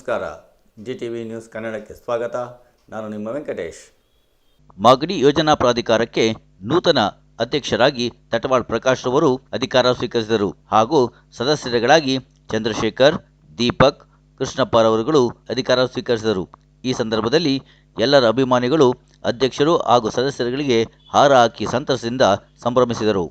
ನಮಸ್ಕಾರ. GTV news ಕನ್ನಡಕ್ಕೆ ಸ್ವಾಗತ. ನಾನು ನಿಮ್ಮ ವೆಂಕಟೇಶ್. ಮಾಗಡಿ ಯೋಜನಾ ಪ್ರಾಧಿಕಾರಕ್ಕೆ ನೂತನ ಅಧ್ಯಕ್ಷರಾಗಿ ತಟವಾಳ್ ಪ್ರಕಾಶ್ ರವರು ಅಧಿಕಾರ ಸ್ವೀಕರಿಸಿದರು ಹಾಗೂ ಸದಸ್ಯರುಗಳಾಗಿ ಚಂದ್ರಶೇಖರ್, ದೀಪಕ್, ಕೃಷ್ಣಪ್ಪರವರುಗಳು ಅಧಿಕಾರ ಸ್ವೀಕರಿಸಿದರು. ಈ ಸಂದರ್ಭದಲ್ಲಿ ಎಲ್ಲರ ಅಭಿಮಾನಿಗಳು ಅಧ್ಯಕ್ಷರು ಹಾಗೂ ಸದಸ್ಯರುಗಳಿಗೆ ಹಾರ ಹಾಕಿ ಸಂತಸದಿಂದ ಸಂಭ್ರಮಿಸಿದರು.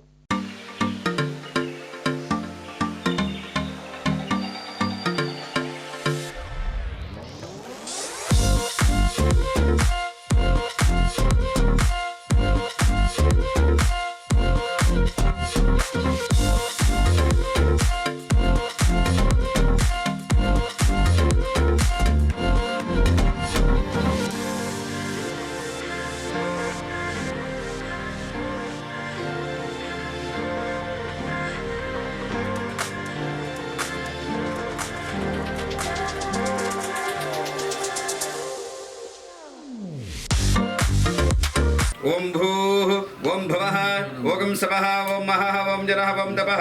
ओम भूः ओम भवः ओम सवः ओम महः ओम जनः ओम तपः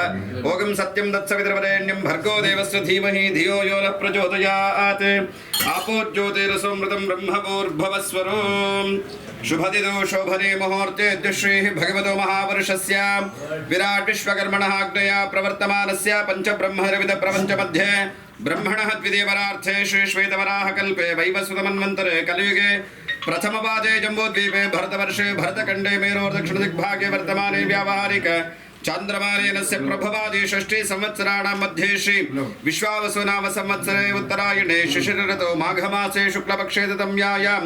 ओम सत्यं तत्सवितुर्वरेण्यं भर्गो देवस्य धीमहि धियो यो नः प्रचोदयात् आपो ज्योतिरसमृतं ब्रह्मभूर्भुवस्वरो शुभदिदो शोभने मुहूर्ते श्री भगवतो महापुरुषस्य विराट विश्वकर्मणः अग्नया प्रवर्तमानस्य पंचब्रह्मविद प्रपंच मध्ये ब्रह्मणः द्वितीयवरार्थे श्री श्वेतवराह कल्पे वैवस्वतमन्वन्तरे कलियुगे प्रथमपादे जम्बूद्वीपे भरतवर्षे भरतखण्डे मेरोर्दक्षिणदिग्भागे वर्तमाने व्यावहारिक चान्द्रमानेनस्य प्रभवादि षष्ठी संवत्सराणां मध्ये श्री विश्वावसु नाम संवत्सरे उत्तरायणे शिशिरऋतौ माघमासे शुक्लपक्षे तम्यायां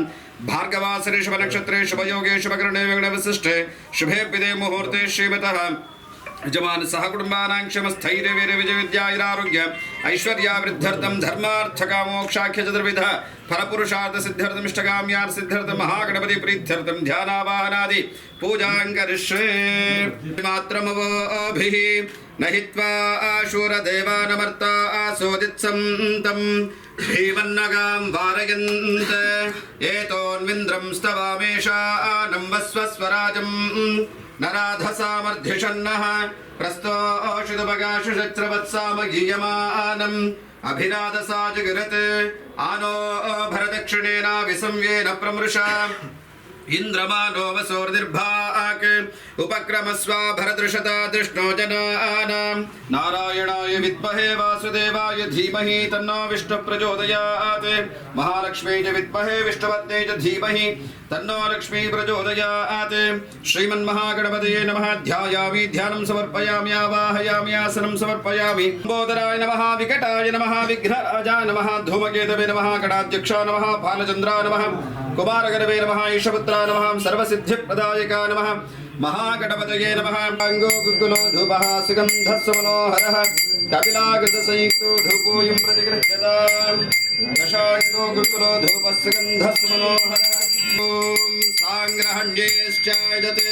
भार्गवासरे शुभनक्षत्रे शुभयोगे शुभकरणे विघ्नविशिष्टे शुभेऽभ्युदये मुहूर्ते श्रीमतः यजमान सह कुटुंबानां क्षमस्थैर्य वीर्य विजय विद्यारोग्य ऐश्वर्यावृद्ध्यर्थं धर्मार्थकामोक्षाख्य चतुर्विध फलपुरुषार्थ सिद्ध्यर्थं इष्टकाम्यार्थ सिद्ध्यर्थं महागणपति प्रीत्यर्थं ध्यानावाहनादि पूजां करिष्ये मात्रमवोभिः नहित्वा शूरदेवानमर्ता आसोदित्सन्तं श्रीमन्नगां वारयन्त एतोन्विन्द्रं स्तवामेषानं वस्वस्वराजम् नराधसामर्धिषन्नः प्रस्तोषितुपगाशुषत्रवत्सामगीयमानम् अभिनादसा जगरत् आनो भरदक्षिणेन विसंव्येन प्रमृषा इंद्रमानो वसोर्निर्भाक् उपक्रमस्व भरदृशता दृष्णो जनानां नारायणाय विद्महे वासुदेवाय धीमहि तन्नो विष्णु प्रचोदयात् महालक्ष्मी च विद्महे विष्णुपत्नी च धीमहि तन्नो लक्ष्मी प्रचोदयात् श्रीमन्महागणपतये नमः। ध्यायामि ध्यानं समर्पयामि आवाहयामि आसनं समर्पयामि। बोधराय नमः, विकटाय नमः, विघ्नराजाय नमः, धूमकेतवे नमः, गणाध्यक्षाय नमः, भालचन्द्राय नमः, कुमारगणवे नमः, ईशपुत्राय नमः, सर्वसिद्धिप्रदायकाय नमः, महागणपतये नमः। अंगो कुकुलो धूपः सुगन्धस्वमनोहरः कपिलागतसंयुक्तो धूपोऽयं प्रतिगृह्यताम् दशाङ्गो कुकुलो धूपः सुगन्धस्वमनोहरः ॐ साङ्ग्रहण्येश्चायजते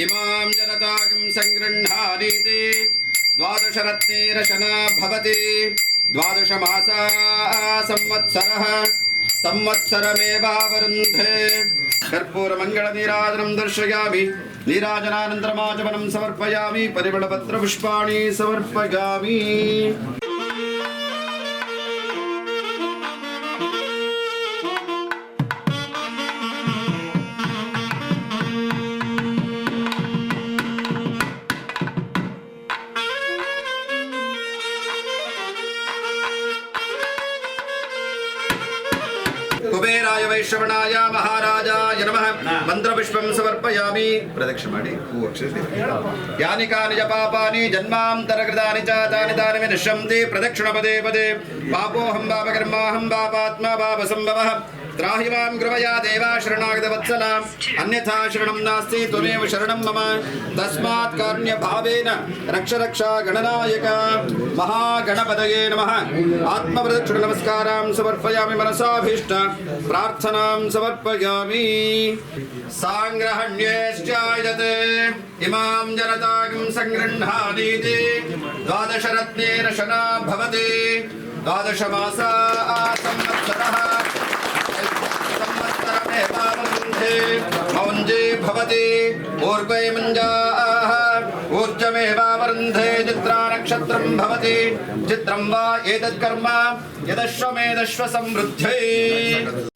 इमां जनताकं सङ्गृह्णानीति द्वादशरत्नेरशना भवति द्वादशमासा संवत्सरः संवत्सरमेवावरुन्धे कर्पूरमङ्गलनीराजनं दर्शयामि। नीराजनानन्तरमाचमनं समर्पयामि। परिमलपत्रपुष्पाणि समर्पयामि। कुबेराय वैश्रवणाय महाराजाय नमः। मंत्रपुष्पं समर्पयामि। प्रदक्षिण माडि हू अक्षते यानि कानि च पापानि जन्मान्तरकृतानि च तानि तानि विनश्यन्ति प्रदक्षिण पदे पदे पापोऽहं पापकर्माहं पापात्मा पापसम्भवः त्राहि मां कृपया देवा शरणागतवत्सला अन्यथा शरणं नास्ति त्वमेव शरणं मम तस्मात् कारुण्यभावेन रक्ष रक्षा गणनायक महागणपतये नमः। आत्मप्रदक्षिण नमस्कारां समर्पयामि। मनसाभीष्ट प्रार्थनां समर्पयामि। सांग्रहण्येश्चायते इमां जनतां संगृह्णानीति द्वादशरत्नेन शना भवति द्वादशमासा संवत्सरः मौञ्जे भवति ऊर्ध्वे मञ्जाः ऊर्जमेवावरुन्धे चित्रा नक्षत्र चित्रं भवति चित्रं वा एतत् कर्म यदश्वमेधश्व समृद्ध्यै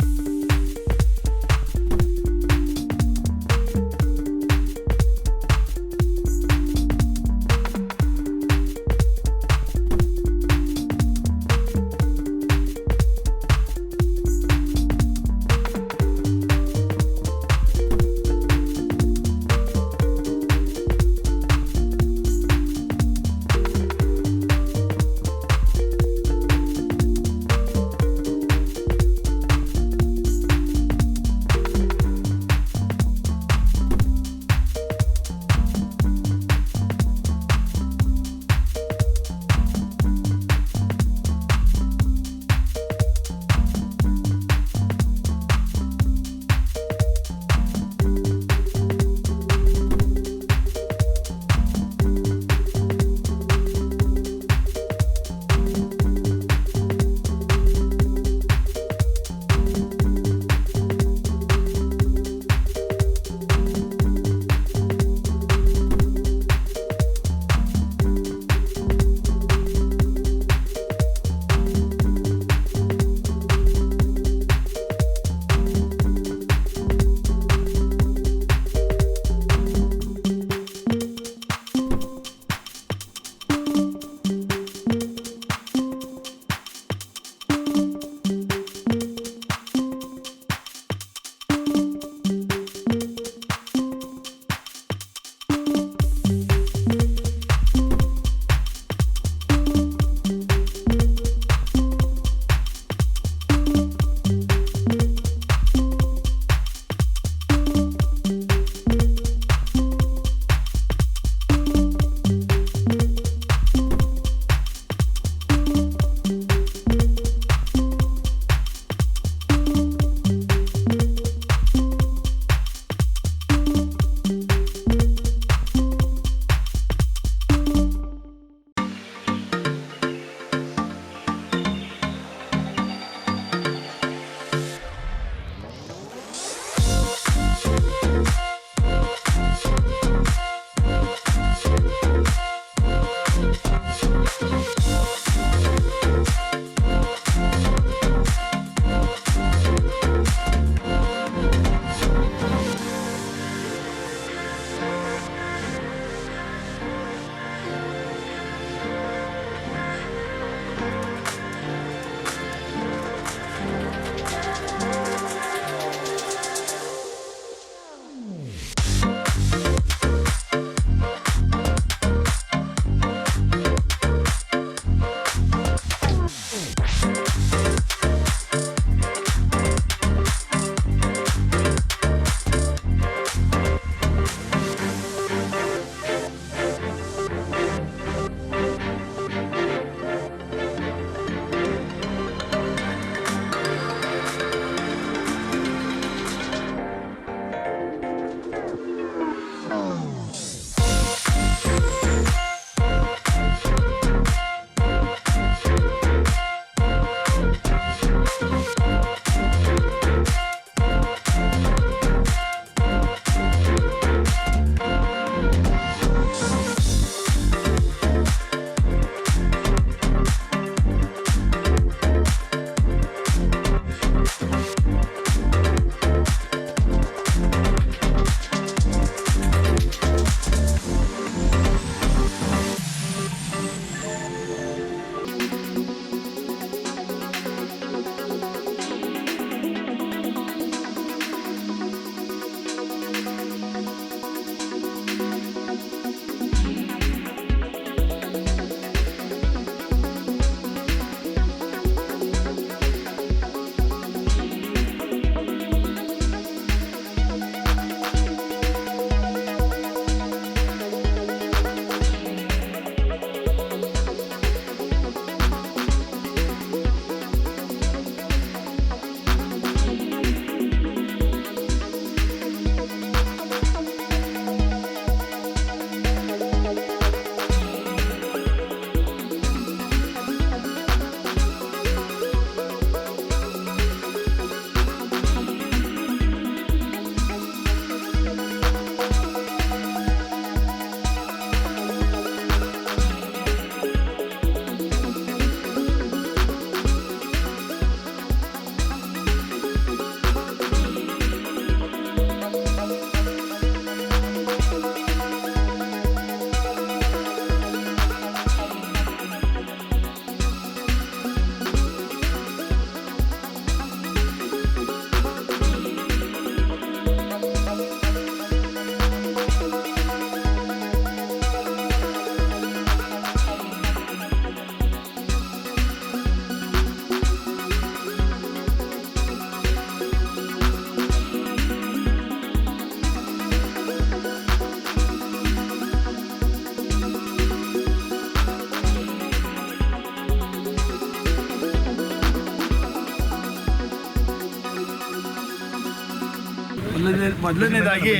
ಮೊದಲನೇದಾಗಿ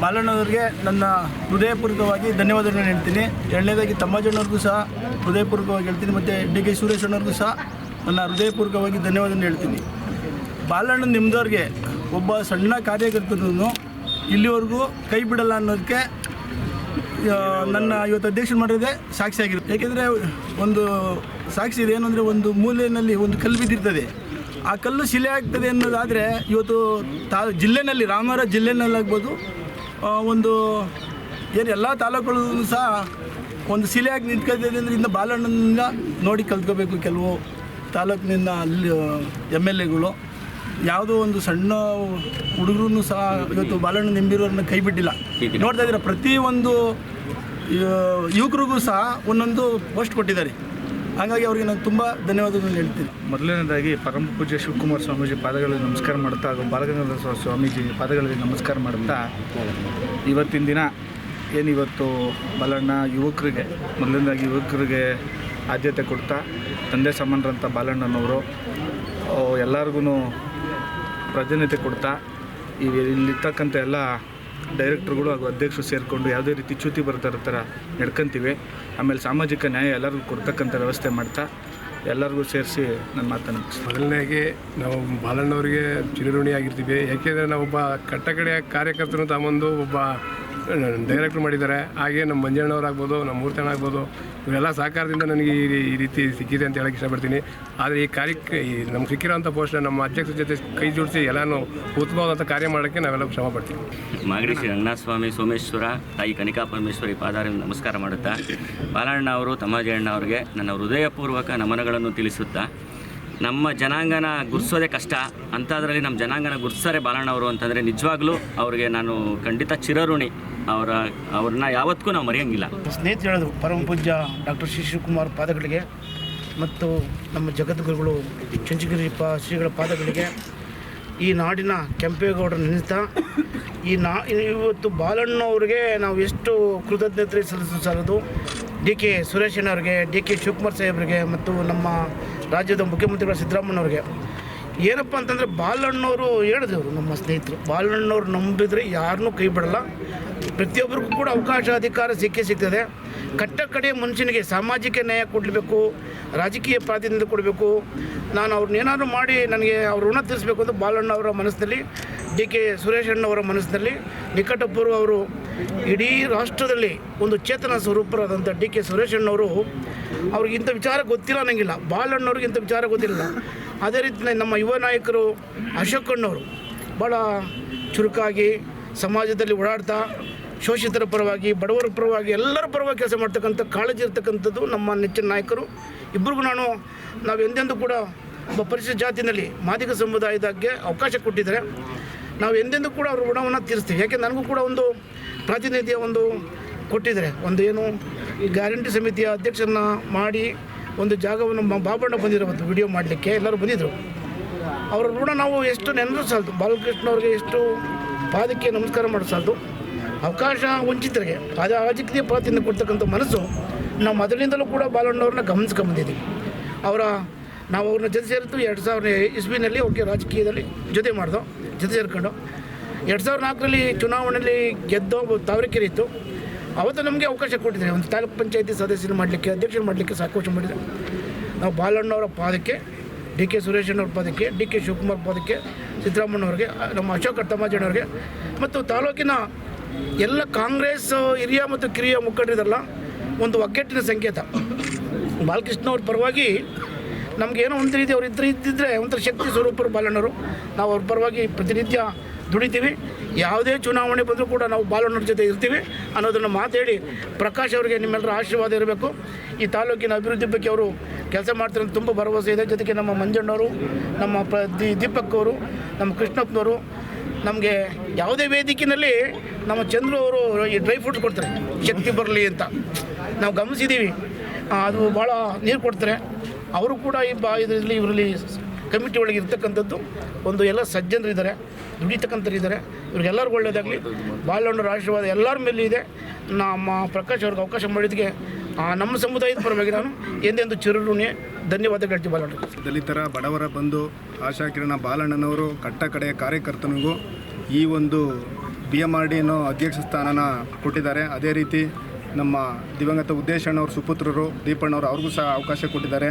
ಬಾಲಣ್ಣವ್ರಿಗೆ ನನ್ನ ಹೃದಯಪೂರ್ವಕವಾಗಿ ಧನ್ಯವಾದಗಳನ್ನು ಹೇಳ್ತೀನಿ. ಎರಡನೇದಾಗಿ ತಮ್ಮಜ್ಜನವ್ರಿಗೂ ಸಹ ಹೃದಯಪೂರ್ವಕವಾಗಿ ಹೇಳ್ತೀನಿ. ಮತ್ತು ಡಿ ಕೆ ಸುರೇಶ್ ಅಣ್ಣವ್ರಿಗೂ ಸಹ ನನ್ನ ಹೃದಯಪೂರ್ವಕವಾಗಿ ಧನ್ಯವಾದವನ್ನು ಹೇಳ್ತೀನಿ. ಬಾಲಣ್ಣ ನಿಮ್ಮದವ್ರಿಗೆ ಒಬ್ಬ ಸಣ್ಣ ಕಾರ್ಯಕರ್ತನೂ ಇಲ್ಲಿವರೆಗೂ ಕೈ ಬಿಡಲ್ಲ ಅನ್ನೋದಕ್ಕೆ ನನ್ನ ಇವತ್ತು ಅಧ್ಯಕ್ಷರು ಮಾಡಿರೋದೇ ಸಾಕ್ಷಿಯಾಗಿರುತ್ತೆ. ಏಕೆಂದರೆ ಒಂದು ಸಾಕ್ಷಿ ಇದೆ, ಏನು ಅಂದರೆ ಒಂದು ಮೂಲೆಯಲ್ಲಿ ಒಂದು ಕಲ್ಲು ಬಿದ್ದಿರ್ತದೆ, ಆ ಕಲ್ಲು ಶಿಲೆ ಆಗ್ತದೆ ಅನ್ನೋದಾದರೆ ಇವತ್ತು ಜಿಲ್ಲೆಯಲ್ಲಿ ರಾಮನಗರ ಜಿಲ್ಲೆನಲ್ಲಾಗ್ಬೋದು, ಒಂದು ಏನು ಎಲ್ಲ ತಾಲೂಕುಗಳು ಸಹ ಒಂದು ಶಿಲೆಯಾಗಿ ನಿಂತ್ಕೊಳ್ತಿದೆ ಅಂದರೆ ಇನ್ನು ಬಾಲಣ್ಣನಿಂದ ನೋಡಿ ಕಲ್ತ್ಕೋಬೇಕು. ಕೆಲವು ತಾಲೂಕಿನಿಂದ ಅಲ್ಲಿ MLAಗಳು ಯಾವುದೋ ಒಂದು ಸಣ್ಣ ಹುಡುಗರೂ ಸಹ ಇವತ್ತು ಬಾಲಣ್ಣ ನಿಂಬಿರೋರನ್ನ ಕೈ ಬಿಟ್ಟಿಲ್ಲ. ನೋಡ್ತಾ ಇದ್ದೀರ, ಪ್ರತಿಯೊಂದು ಯುವಕರಿಗೂ ಸಹ ಒಂದೊಂದು ಪೋಸ್ಟ್ ಕೊಟ್ಟಿದ್ದಾರೆ. ಹಾಗಾಗಿ ಅವರಿಗೆ ನಾನು ತುಂಬ ಧನ್ಯವಾದಗಳನ್ನು ಹೇಳ್ತೀನಿ. ಮೊದಲನೇದಾಗಿ ಪರಮ ಪೂಜ್ಯ ಶಿವಕುಮಾರ ಸ್ವಾಮೀಜಿ ಪಾದಗಳಿಗೆ ನಮಸ್ಕಾರ ಮಾಡುತ್ತಾ ಹಾಗೂ ಬಾಲಗಂಗಾಧರ ಸ್ವಾಮೀಜಿ ಪಾದಗಳಿಗೆ ನಮಸ್ಕಾರ ಮಾಡುತ್ತಾ, ಇವತ್ತಿನ ದಿನ ಏನಿವತ್ತು ಬಾಲಣ್ಣ ಯುವಕರಿಗೆ ಮೊದಲನೇದಾಗಿ ಯುವಕರಿಗೆ ಆದ್ಯತೆ ಕೊಡ್ತಾ ತಂದೆ ಸಮಾನರಂಥ ಬಾಲಣ್ಣನವರು ಎಲ್ಲರಿಗೂ ಪ್ರಾಧಾನ್ಯತೆ ಕೊಡ್ತಾ ಇಲ್ಲಿರ್ತಕ್ಕಂಥ ಎಲ್ಲ ಡೈರೆಕ್ಟ್ರುಗಳು ಹಾಗೂ ಅಧ್ಯಕ್ಷರು ಸೇರಿಕೊಂಡು ಯಾವುದೇ ರೀತಿ ಚ್ಯುತಿ ಬರ್ತಾ ಇರೋ ಥರ ನಡ್ಕೊಂತೀವಿ. ಆಮೇಲೆ ಸಾಮಾಜಿಕ ನ್ಯಾಯ ಎಲ್ಲರಿಗೂ ಕೊಡ್ತಕ್ಕಂಥ ವ್ಯವಸ್ಥೆ ಮಾಡ್ತಾ ಎಲ್ಲರಿಗೂ ಸೇರಿಸಿ ನನ್ನ ಮಾತನ್ನು ಮೊದಲನೇಗೆ ನಾವು ಬಾಲಣ್ಣವರಿಗೆ ಚಿರಋಣಿ ಆಗಿರ್ತೀವಿ. ಯಾಕೆಂದರೆ ನಾವೊಬ್ಬ ಕಟ್ಟಕಡೆಯ ಕಾರ್ಯಕರ್ತರು ತಗೊಂಡು ಒಬ್ಬ ಡೈರೆಕ್ಟ್ರು ಮಾಡಿದ್ದಾರೆ. ಹಾಗೆ ನಮ್ಮ ಮಂಜಣ್ಣವರಾಗ್ಬೋದು, ನಮ್ಮ ಮೂರ್ತಣ್ಣ ಆಗ್ಬೋದು, ಇವರೆಲ್ಲ ಸಹಕಾರದಿಂದ ನನಗೆ ಈ ರೀತಿ ಸಿಕ್ಕಿದೆ ಅಂತ ಹೇಳಕ್ಕೆ ಇಷ್ಟಪಡ್ತೀನಿ. ಆದರೆ ಈ ಕಾರ್ಯಕ್ಕೆ ನಮ್ಗೆ ಸಿಕ್ಕಿರೋಂಥ ಪೋಸ್ಟ್ ನಮ್ಮ ಅಧ್ಯಕ್ಷರ ಜೊತೆ ಕೈ ಜೋಡಿಸಿ ಎಲ್ಲನೂ ಉತ್ತಮವಾದಂಥ ಕಾರ್ಯ ಮಾಡೋಕ್ಕೆ ನಾವೆಲ್ಲ ಶ್ರಮ ಪಡ್ತೀವಿ. ಮಾಗಡಿ ಶ್ರೀ ರಂಗನಾಥ ಸ್ವಾಮಿ ಸೋಮೇಶ್ವರ ತಾಯಿ ಕನಿಕಾ ಪರಮೇಶ್ವರಿ ಪಾದಾರದಿಂದ ನಮಸ್ಕಾರ ಮಾಡುತ್ತಾ, ಬಾಲಣ್ಣ ಅವರು ತಮ್ಮಜ್ಜಣ್ಣ ಅವರಿಗೆ ನನ್ನ ಹೃದಯಪೂರ್ವಕ ನಮನಗಳನ್ನು ತಿಳಿಸುತ್ತಾ, ನಮ್ಮ ಜನಾಂಗನ ಗುರ್ಸೋದೇ ಕಷ್ಟ, ಅಂಥದ್ರಲ್ಲಿ ನಮ್ಮ ಜನಾಂಗನ ಗುರ್ಸರೆ ಬಾಲಣ್ಣವರು ಅಂತಂದರೆ ನಿಜವಾಗ್ಲೂ ಅವ್ರಿಗೆ ನಾನು ಖಂಡಿತ ಚಿರಋಣಿ. ಅವ್ರನ್ನ ಯಾವತ್ತೂ ನಾವು ಮರೆಯೋಂಗಿಲ್ಲ. ಸ್ನೇಹಿತರು ಹೇಳಿದ್ರು, ಪರಮ ಪೂಜ್ಯ ಡಾಕ್ಟರ್ ಶ್ರೀ ಶಿವಕುಮಾರ್ ಪಾದಗಳಿಗೆ ಮತ್ತು ನಮ್ಮ ಜಗದ್ಗುರುಗಳು ಚುಂಚಗಿರಿಪ್ಪ ಶ್ರೀಗಳ ಪಾದಗಳಿಗೆ ಈ ನಾಡಿನ ಕೆಂಪೇಗೌಡರ ನೆನೆಸ್ತಾ ಇವತ್ತು ಬಾಲಣ್ಣವ್ರಿಗೆ ನಾವು ಎಷ್ಟು ಕೃತಜ್ಞತೆ ಸಲ್ಲಿಸೋದು. ಡಿ ಕೆ ಸುರೇಶಣ್ಣವ್ರಿಗೆ, ಡಿ ಕೆ ಶಿವಕುಮಾರ್ ಸಾಹೇಬ್ರಿಗೆ ಮತ್ತು ನಮ್ಮ ರಾಜ್ಯದ ಮುಖ್ಯಮಂತ್ರಿಗಳ ಸಿದ್ದರಾಮಯ್ಯವ್ರಿಗೆ ಏನಪ್ಪ ಅಂತಂದರೆ ಬಾಲಣ್ಣವರು ಹೇಳಿದವರು, ನಮ್ಮ ಸ್ನೇಹಿತರು ಬಾಲಣ್ಣವ್ರು ನಂಬಿದರೆ ಯಾರನ್ನೂ ಕೈ ಬಿಡಲ್ಲ. ಪ್ರತಿಯೊಬ್ಬರಿಗೂ ಕೂಡ ಅವಕಾಶ ಅಧಿಕಾರ ಸಿಗ್ತದೆ. ಕಟ್ಟ ಕಡೆಯ ಮನುಷ್ಯನಿಗೆ ಸಾಮಾಜಿಕ ನ್ಯಾಯ ಕೊಡಬೇಕು, ರಾಜಕೀಯ ಪ್ರಾತಿನಿಧ್ಯ ಕೊಡಬೇಕು. ನಾನು ಅವ್ರನ್ನೇನಾದ್ರು ಮಾಡಿ ನನಗೆ ಅವ್ರ ಋಣ ತೀರಿಸಬೇಕು ಅಂತ ಬಾಲಣ್ಣವರ ಮನಸ್ಸಿನಲ್ಲಿ, ಡಿ ಕೆ ಸುರೇಶಣ್ಣವರ ಮನಸ್ಸಿನಲ್ಲಿ ನಿಕಟಪೂರ್ವ ಅವರು ಇಡೀ ರಾಷ್ಟ್ರದಲ್ಲಿ ಒಂದು ಚೇತನ ಸ್ವರೂಪರಾದಂಥ ಡಿ ಕೆ ಸುರೇಶಣ್ಣವರು ಅವ್ರಿಗೆ ಇಂಥ ವಿಚಾರ ಗೊತ್ತಿಲ್ಲ ಅನ್ನಂಗಿಲ್ಲ, ಬಾಲಣ್ಣವ್ರಿಗೆ ಇಂಥ ವಿಚಾರ ಗೊತ್ತಿಲ್ಲ. ಅದೇ ರೀತಿ ನಮ್ಮ ಯುವ ನಾಯಕರು ಅಶೋಕಣ್ಣವರು ಭಾಳ ಚುರುಕಾಗಿ ಸಮಾಜದಲ್ಲಿ ಓಡಾಡ್ತಾ ಶೋಷಿತರ ಪರವಾಗಿ, ಬಡವರ ಪರವಾಗಿ, ಎಲ್ಲರ ಪರವಾಗಿ ಕೆಲಸ ಮಾಡ್ತಕ್ಕಂಥ ಕಾಳಜಿ ಇರ್ತಕ್ಕಂಥದ್ದು ನಮ್ಮ ನೆಚ್ಚಿನ ನಾಯಕರು. ಇಬ್ಬರಿಗೂ ನಾವು ಎಂದೆಂದೂ ಕೂಡ ಒಬ್ಬ ಪರಿಶಿಷ್ಟ ಜಾತಿನಲ್ಲಿ ಮಾದಿಗ ಸಮುದಾಯದಾಗೆ ಅವಕಾಶ ಕೊಟ್ಟಿದ್ದಾರೆ. ನಾವು ಎಂದೆಂದೂ ಕೂಡ ಅವ್ರ ಋಣವನ್ನು ತೀರಿಸ್ತೀವಿ. ಯಾಕೆ ನನಗೂ ಕೂಡ ಒಂದು ಪ್ರಾತಿನಿಧ್ಯ ಒಂದು ಕೊಟ್ಟಿದ್ದಾರೆ. ಒಂದು ಏನು ಗ್ಯಾರಂಟಿ ಸಮಿತಿಯ ಅಧ್ಯಕ್ಷರನ್ನ ಮಾಡಿ ಒಂದು ಜಾಗವನ್ನು ಬಾಬಣ್ಣ ಬಂದಿರೋದು ವಿಡಿಯೋ ಮಾಡಲಿಕ್ಕೆ ಎಲ್ಲರೂ ಬಂದಿದ್ದರು. ಅವರ ಋಣ ನಾವು ಎಷ್ಟು ನೆನಪು ಸಾಲದು. ಬಾಲಕೃಷ್ಣವ್ರಿಗೆ ಎಷ್ಟು ಪಾದಕ್ಕೆ ನಮಸ್ಕಾರ ಮಾಡೋ ಸಾಲದು. ಅವಕಾಶ ವಂಚಿತರಿಗೆ ರಾಜಕೀಯ ಪ್ರಾತಿನಿಧ್ಯ ಕೊಡ್ತಕ್ಕಂಥ ಮನಸ್ಸು ನಾವು ಮೊದಲಿನಿಂದಲೂ ಕೂಡ ಬಾಲಣ್ಣವ್ರನ್ನ ಗಮನಿಸ್ಕೊಂಬಂದಿದ್ದೀವಿ. ನಾವು ಅವ್ರನ್ನ ಜೊತೆ ಸೇರಿದ್ದು 2000 ಇಸ್ವಿನಲ್ಲಿ ಅವ್ರಿಗೆ ರಾಜಕೀಯದಲ್ಲಿ ಜೊತೆ ಸೇರ್ಕೊಂಡು 2004ರಲ್ಲಿ ಚುನಾವಣೆಯಲ್ಲಿ ಗೆದ್ದೋ ತಾವರೆಕೆರೆ ಇತ್ತು. ಅವತ್ತು ನಮಗೆ ಅವಕಾಶ ಕೊಟ್ಟಿದ್ದಾರೆ, ಒಂದು ತಾಲೂಕು ಪಂಚಾಯತಿ ಸದಸ್ಯರು ಮಾಡಲಿಕ್ಕೆ, ಅಧ್ಯಕ್ಷರು ಮಾಡಲಿಕ್ಕೆ ಸಾಕೋಶ ಮಾಡಿದರೆ ನಾವು ಬಾಲಣ್ಣವರ ಪಾದಕ್ಕೆ, ಡಿ ಕೆ ಸುರೇಶಣ್ಣವ್ರ ಪಾದಕ್ಕೆ, ಡಿ ಕೆ ಶಿವಕುಮಾರ್ ಪಾದಕ್ಕೆ, ಸಿದ್ದರಾಮಣ್ಣವ್ರಿಗೆ, ನಮ್ಮ ಅಶೋಕ ತಮ್ಮಜ್ಜಣ್ಣವ್ರಿಗೆ ಮತ್ತು ತಾಲೂಕಿನ ಎಲ್ಲ ಕಾಂಗ್ರೆಸ್ ಹಿರಿಯ ಮತ್ತು ಕಿರಿಯ ಮುಖಂಡರಿದಲ್ಲ ಒಂದು ಒಗ್ಗಟ್ಟಿನ ಸಂಕೇತ. ಬಾಲಕೃಷ್ಣವ್ರ ಪರವಾಗಿ ನಮಗೇನೋ ಒಂದು ರೀತಿ ಅವ್ರು ಇದ್ದಿದ್ದರೆ ಒಂಥರ ಶಕ್ತಿ ಸ್ವರೂಪರು ಬಾಲಣ್ಣವರು. ನಾವು ಅವ್ರ ಪರವಾಗಿ ಪ್ರತಿನಿತ್ಯ ದುಡಿತೀವಿ. ಯಾವುದೇ ಚುನಾವಣೆ ಬಂದರೂ ಕೂಡ ನಾವು ಬಾಲಣ್ಣವ್ರ ಜೊತೆ ಇರ್ತೀವಿ ಅನ್ನೋದನ್ನು ಮಾತೇಳಿ, ಪ್ರಕಾಶ್ ಅವರಿಗೆ ನಿಮ್ಮೆಲ್ಲರ ಆಶೀರ್ವಾದ ಇರಬೇಕು. ಈ ತಾಲೂಕಿನ ಅಭಿವೃದ್ಧಿ ಬಗ್ಗೆ ಅವರು ಕೆಲಸ ಮಾಡ್ತಾರೆ ತುಂಬ ಭರವಸೆ ಇದೆ. ಜೊತೆಗೆ ನಮ್ಮ ಮಂಜಣ್ಣವರು, ನಮ್ಮ ದೀಪಕ್ ಅವರು, ನಮ್ಮ ಕೃಷ್ಣಪ್ಪನವರು ನಮಗೆ ಯಾವುದೇ ವೇದಿಕೆಯಲ್ಲಿ ನಮ್ಮ ಚಂದ್ರು ಅವರು ಈ ಡ್ರೈ ಫ್ರೂಟ್ಸ್ ಕೊಡ್ತಾರೆ, ಶಕ್ತಿ ಬರಲಿ ಅಂತ ನಾವು ಗಮನಿಸಿದ್ದೀವಿ. ಅದು ಭಾಳ ನೀರು ಕೊಡ್ತಾರೆ. ಅವರು ಕೂಡ ಇದರಲ್ಲಿ ಕಮಿಟಿ ಒಳಗೆ ಇರ್ತಕ್ಕಂಥದ್ದು ಒಂದು ಎಲ್ಲ ಸಜ್ಜನರಿದ್ದಾರೆ, ದುಡಿತಕ್ಕಂಥರಿದ್ದಾರೆ. ಇವ್ರಿಗೆಲ್ಲರಿಗೂ ಒಳ್ಳೆಯದಾಗಲಿ. ಬಾಲಣ್ಣವ್ರ ಆಶೀರ್ವಾದ ಎಲ್ಲರ ಮೇಲೆ ಇದೆ. ನಮ್ಮ ಪ್ರಕಾಶ್ ಅವ್ರಿಗೆ ಅವಕಾಶ ಮಾಡಿದ್ದಕ್ಕೆ ನಮ್ಮ ಸಮುದಾಯದ ಪರವಾಗಿ ನಾನು ಎಂದೆಂದು ಚಿರಋಣಿ ಧನ್ಯವಾದ ಹೇಳ್ತೀವಿ ಬಾಲಣ್ಣ. ದಲಿತರ ಬಡವರ ಬಂಧು ಆಶಾಕಿರಣ ಬಾಲಣ್ಣನವರು ಕಟ್ಟ ಕಡೆಯ ಕಾರ್ಯಕರ್ತನಿಗೂ ಈ ಒಂದು BMRD ಅನ್ನೋ ಅಧ್ಯಕ್ಷ ಸ್ಥಾನನ ಕೊಟ್ಟಿದ್ದಾರೆ. ಅದೇ ರೀತಿ ನಮ್ಮ ದಿವಂಗತ ಉದ್ದೇಶಣ್ಣವ್ರ ಸುಪುತ್ರರು ದೀಪಣ್ಣವರು ಅವ್ರಿಗೂ ಸಹ ಅವಕಾಶ ಕೊಟ್ಟಿದ್ದಾರೆ.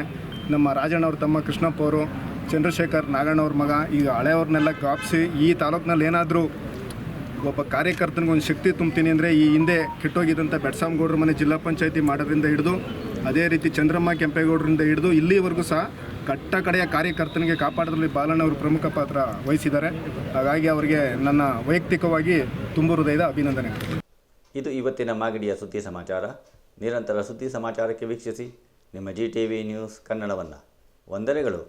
ನಮ್ಮ ರಾಜಣ್ಣವ್ರ ತಮ್ಮ ಕೃಷ್ಣಪ್ಪ ಅವರು, ಚಂದ್ರಶೇಖರ್ ನಾಗಣ್ಣವ್ರ ಮಗ, ಈಗ ಹಳೆಯವ್ರನ್ನೆಲ್ಲ ಗಾಪಿಸಿ ಈ ತಾಲೂಕಿನಲ್ಲಿ ಏನಾದರೂ ಒಬ್ಬ ಕಾರ್ಯಕರ್ತನಿಗೆ ಒಂದು ಶಕ್ತಿ ತುಂಬ್ತೀನಿ ಅಂದರೆ ಈ ಹಿಂದೆ ಕೆಟ್ಟೋಗಿದ್ದಂಥ ಬೆಟ್ಸಾಮಗೌಡ್ರ ಮನೆ ಜಿಲ್ಲಾ ಪಂಚಾಯತಿ ಮಾಡೋದ್ರಿಂದ ಹಿಡಿದು ಅದೇ ರೀತಿ ಚಂದ್ರಮ್ಮ ಕೆಂಪೇಗೌಡರಿಂದ ಹಿಡಿದು ಇಲ್ಲಿವರೆಗೂ ಸಹ ಕಟ್ಟ ಕಡೆಯ ಕಾರ್ಯಕರ್ತನಿಗೆ ಕಾಪಾಡೋದ್ರಲ್ಲಿ ಬಾಲಣ್ಣವರು ಪ್ರಮುಖ ಪಾತ್ರ ವಹಿಸಿದ್ದಾರೆ. ಹಾಗಾಗಿ ಅವರಿಗೆ ನನ್ನ ವೈಯಕ್ತಿಕವಾಗಿ ತುಂಬ ಹೃದಯದ ಅಭಿನಂದನೆ. ಇದು ಇವತ್ತಿನ ಮಾಗಡಿಯ ಸುದ್ದಿ ಸಮಾಚಾರ. ನಿರಂತರ ಸುದ್ದಿ ಸಮಾಚಾರಕ್ಕೆ ವೀಕ್ಷಿಸಿ ನಿಮ್ಮ GTV ನ್ಯೂಸ್ ಕನ್ನಡವನ್ನು. ವಂದನೆಗಳು.